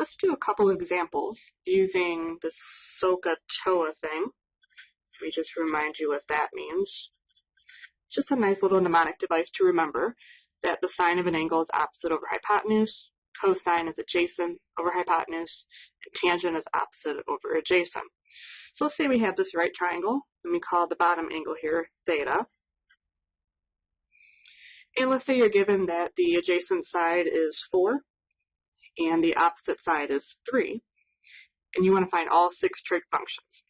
let's do a couple of examples using the sohcahtoa thing. Let me just remind you what that means. It's just a nice little mnemonic device to remember that the sine of an angle is opposite over hypotenuse, cosine is adjacent over hypotenuse, and tangent is opposite over adjacent. So let's say we have this right triangle, and we call the bottom angle here theta. And let's say you're given that the adjacent side is 4 and the opposite side is 3, and you want to find all 6 trig functions.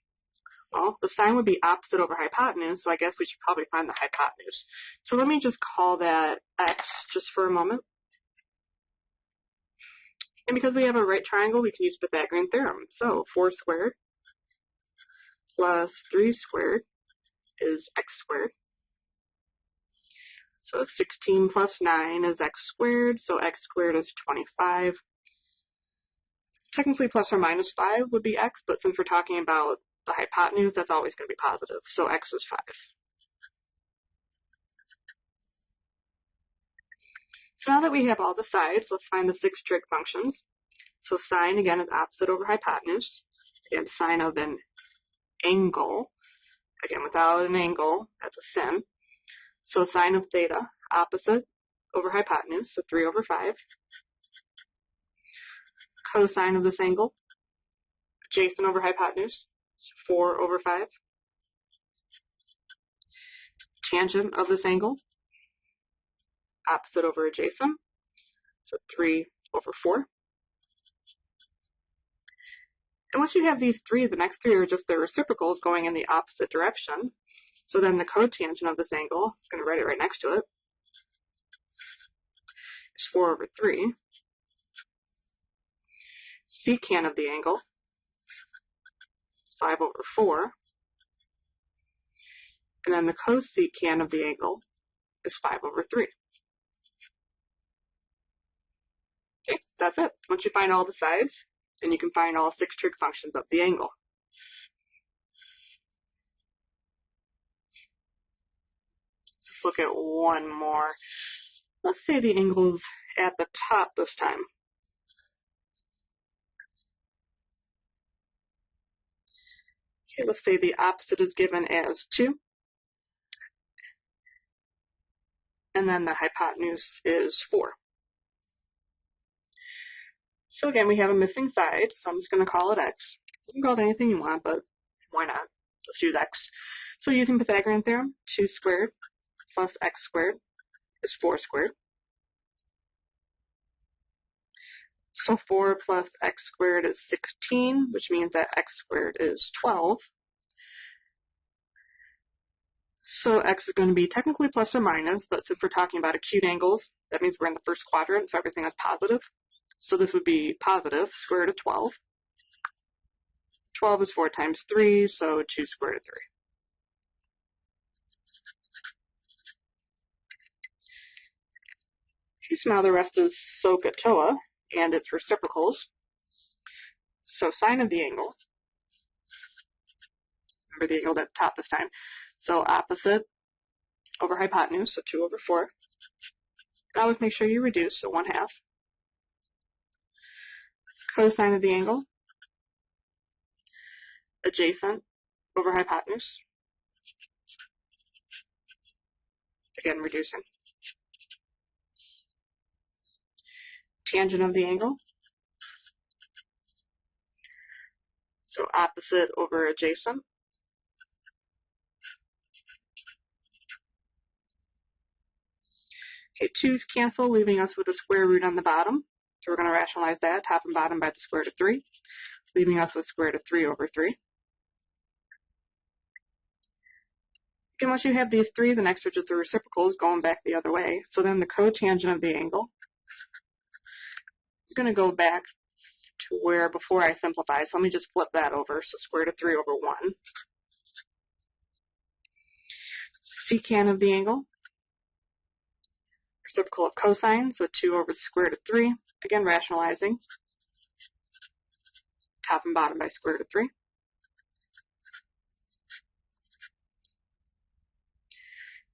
Well, the sine would be opposite over hypotenuse, so I guess we should probably find the hypotenuse. So let me just call that x just for a moment. And because we have a right triangle, we can use Pythagorean theorem. So 4 squared plus 3 squared is x squared. So 16 plus 9 is x squared, so x squared is 25. Technically plus or minus 5 would be x, but since we're talking about the hypotenuse, that's always going to be positive, so x is 5. So now that we have all the sides, let's find the 6 trig functions. So sine, again, is opposite over hypotenuse. Again, sine of an angle. Again, without an angle, that's a sin. So sine of theta, opposite over hypotenuse, so 3 over 5. Cosine of this angle, adjacent over hypotenuse, so 4 over 5. Tangent of this angle, opposite over adjacent, so 3 over 4. And once you have these 3, the next 3 are just their reciprocals going in the opposite direction. So then the cotangent of this angle, I'm going to write it right next to it, is 4 over 3. Secant of the angle, 5 over 4. And then the cosecant of the angle is 5 over 3. Okay, that's it. Once you find all the sides, then you can find all 6 trig functions of the angle. Let's look at one more. Let's say the angle's at the top this time. Okay, let's say the opposite is given as 2. And then the hypotenuse is 4. So again, we have a missing side, so I'm just going to call it x. You can call it anything you want, but why not? Let's use x. So using Pythagorean theorem, 2 squared plus x squared is 4 squared. So 4 plus x squared is 16, which means that x squared is 12. So x is going to be technically plus or minus, but since we're talking about acute angles, that means we're in the first quadrant, so everything is positive. So this would be positive, square root of 12. 12 is 4 times 3, so 2 square root of 3. Okay, so now the rest is sohcahtoa and its reciprocals. So sine of the angle, remember the angle at the top this time, so opposite over hypotenuse, so 2 over 4. And always make sure you reduce, so 1/2. Cosine of the angle, adjacent over hypotenuse, again reducing. Tangent of the angle, so opposite over adjacent. Okay, 2's cancel, leaving us with a square root on the bottom. So we're going to rationalize that, top and bottom by the square root of 3, leaving us with square root of 3 over 3. And once you have these 3, the next are just the reciprocals going back the other way. So then the cotangent of the angle, I'm going to go back to where before I simplify, so let me just flip that over. So square root of 3 over 1. Secant of the angle, reciprocal of cosine, so 2 over the square root of 3. Again, rationalizing. Top and bottom by square root of 3.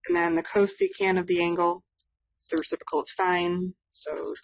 And then the cosecant of the angle, the reciprocal of sine, so